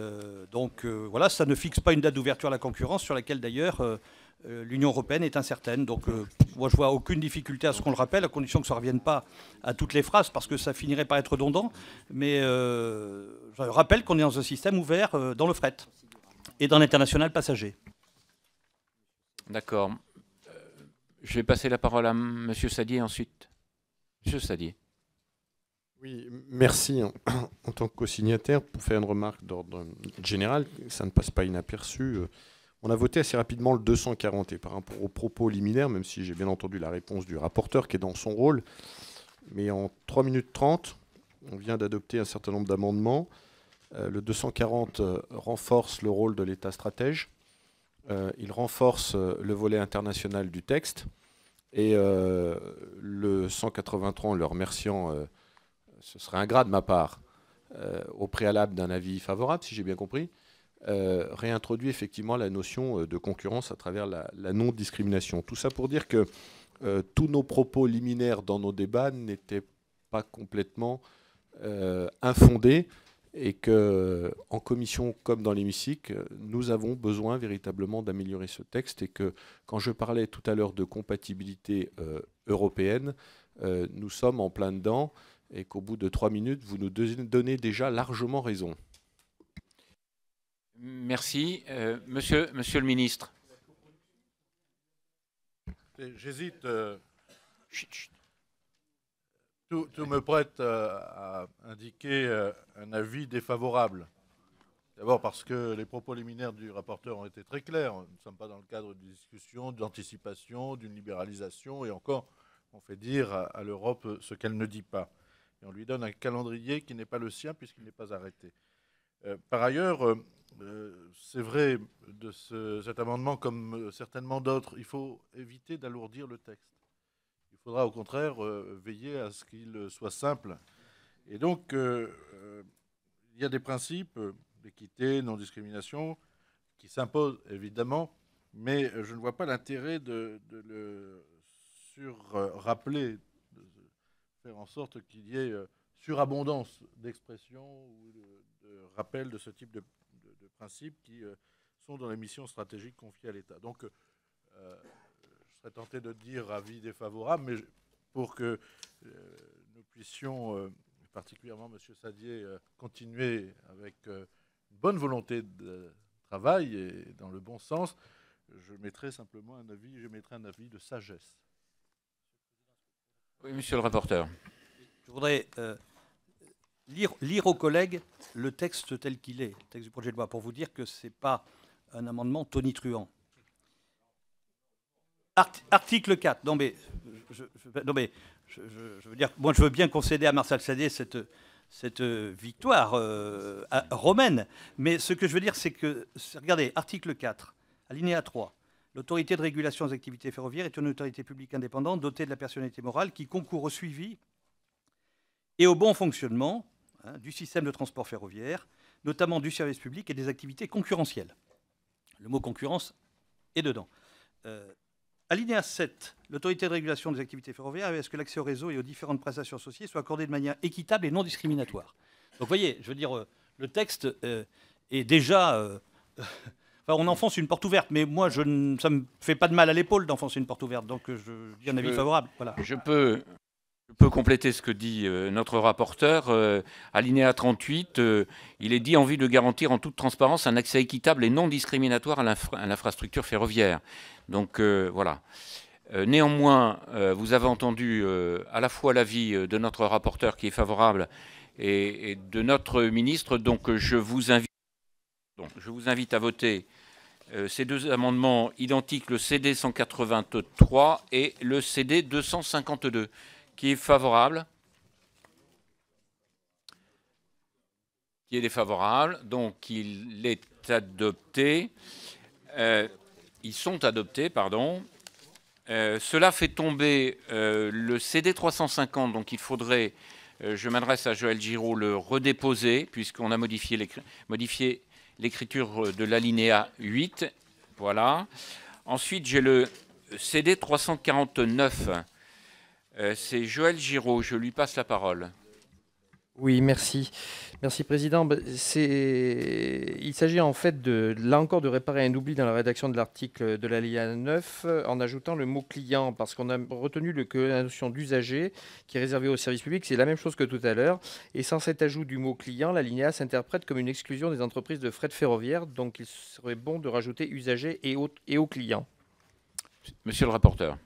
donc voilà, ça ne fixe pas une date d'ouverture à la concurrence sur laquelle d'ailleurs l'Union européenne est incertaine. Donc moi je ne vois aucune difficulté à ce qu'on le rappelle, à condition que ça ne revienne pas à toutes les phrases, parce que ça finirait par être redondant. Mais je rappelle qu'on est dans un système ouvert dans le fret et dans l'international passager. D'accord. Je vais passer la parole à M. Sadier ensuite. M. Sadier. Oui, merci. En tant que co-signataire, pour faire une remarque d'ordre général, ça ne passe pas inaperçu. On a voté assez rapidement le 240 et par rapport aux propos liminaires, même si j'ai bien entendu la réponse du rapporteur qui est dans son rôle, mais en 3 minutes 30, on vient d'adopter un certain nombre d'amendements. Le 240 renforce le rôle de l'État stratège. Il renforce le volet international du texte. Et le 183, en le remerciant, ce serait ingrat de ma part, au préalable d'un avis favorable, si j'ai bien compris, réintroduit effectivement la notion de concurrence à travers la non-discrimination. Tout ça pour dire que tous nos propos liminaires dans nos débats n'étaient pas complètement infondés, et qu'en commission comme dans l'hémicycle, nous avons besoin véritablement d'améliorer ce texte, et que quand je parlais tout à l'heure de compatibilité européenne, nous sommes en plein dedans, et qu'au bout de 3 minutes, vous nous donnez déjà largement raison. Merci. Monsieur le ministre. J'hésite. Tout me prête à indiquer un avis défavorable. D'abord parce que les propos liminaires du rapporteur ont été très clairs. Nous ne sommes pas dans le cadre d'une discussion, d'anticipation, d'une libéralisation, et encore, on fait dire à l'Europe ce qu'elle ne dit pas. Et on lui donne un calendrier qui n'est pas le sien puisqu'il n'est pas arrêté. Par ailleurs, c'est vrai de cet amendement, comme certainement d'autres, il faut éviter d'alourdir le texte. Il faudra au contraire veiller à ce qu'il soit simple. Et donc, il y a des principes d'équité, non-discrimination, qui s'imposent évidemment, mais je ne vois pas l'intérêt de le surrappeler, de faire en sorte qu'il y ait surabondance d'expressions ou de rappels de ce type de principes qui sont dans les missions stratégiques confiées à l'État. Donc, je serais tenté de dire avis défavorable, mais pour que nous puissions, particulièrement M. Sadier, continuer avec une bonne volonté de travail et dans le bon sens, je mettrai simplement un avis de sagesse. Oui, monsieur le rapporteur. Je voudrais lire aux collègues le texte tel qu'il est, le texte du projet de loi, pour vous dire que ce n'est pas un amendement tonitruant. Article 4. Non mais, je veux dire, moi je veux bien concéder à Marcel Sadier cette victoire romaine. Mais ce que je veux dire, c'est que, regardez, article 4, alinéa 3. L'autorité de régulation des activités ferroviaires est une autorité publique indépendante dotée de la personnalité morale qui concourt au suivi et au bon fonctionnement du système de transport ferroviaire, notamment du service public et des activités concurrentielles. Le mot concurrence est dedans. Alinéa 7. L'autorité de régulation des activités ferroviaires est à ce que l'accès au réseau et aux différentes prestations associées soit accordé de manière équitable et non discriminatoire. Donc vous voyez, je veux dire, le texte est déjà... on enfonce une porte ouverte, mais moi, ça ne me fait pas de mal à l'épaule d'enfoncer une porte ouverte, donc je dis un avis favorable. Voilà. Je peux compléter ce que dit notre rapporteur. Alinéa 38, il est dit en vue de garantir en toute transparence un accès équitable et non discriminatoire à l'infrastructure ferroviaire. Donc voilà. Néanmoins, vous avez entendu à la fois l'avis de notre rapporteur qui est favorable et de notre ministre, donc je vous invite à voter ces deux amendements identiques, le CD 183 et le CD 252. Qui est favorable? Qui est défavorable? Donc il est adopté. Ils sont adoptés, pardon. Cela fait tomber le CD 350, donc il faudrait, je m'adresse à Joël Giraud, le redéposer, puisqu'on a modifié l'écriture de l'alinéa 8. Voilà. Ensuite, j'ai le CD 349. C'est Joël Giraud, je lui passe la parole. Oui, merci. Merci, Président. Il s'agit en fait, là encore, de réparer un oubli dans la rédaction de l'article de l'alinéa 9 en ajoutant le mot client, parce qu'on a retenu que la notion d'usager qui est réservée au service public, c'est la même chose que tout à l'heure. Et sans cet ajout du mot client, l'alinéa s'interprète comme une exclusion des entreprises de fret ferroviaire, donc il serait bon de rajouter usager et aux clients. Monsieur le rapporteur.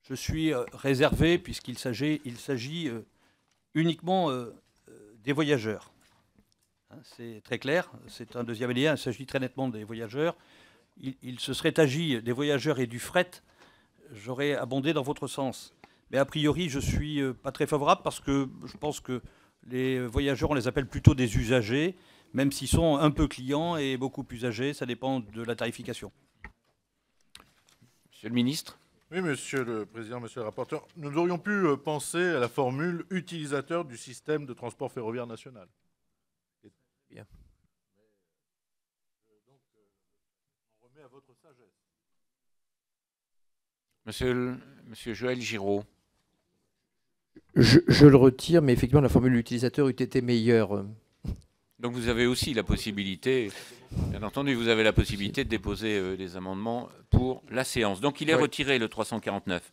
Je suis réservé puisqu'il s'agit uniquement des voyageurs. C'est très clair, c'est un deuxième alinéa, il s'agit très nettement des voyageurs. Il se serait agi des voyageurs et du fret, j'aurais abondé dans votre sens. Mais a priori, je ne suis pas très favorable parce que je pense que les voyageurs, on les appelle plutôt des usagers, même s'ils sont un peu clients et beaucoup usagers, ça dépend de la tarification. Monsieur le ministre. Oui, Monsieur le Président, Monsieur le rapporteur, nous aurions pu penser à la formule utilisateur du système de transport ferroviaire national. Bien. Donc, on remet à votre sagesse. Monsieur Joël Giraud. Je le retire, mais effectivement, la formule utilisateur eût été meilleure. Donc vous avez aussi la possibilité, bien entendu, vous avez la possibilité de déposer des amendements pour la séance. Donc il est retiré le 349.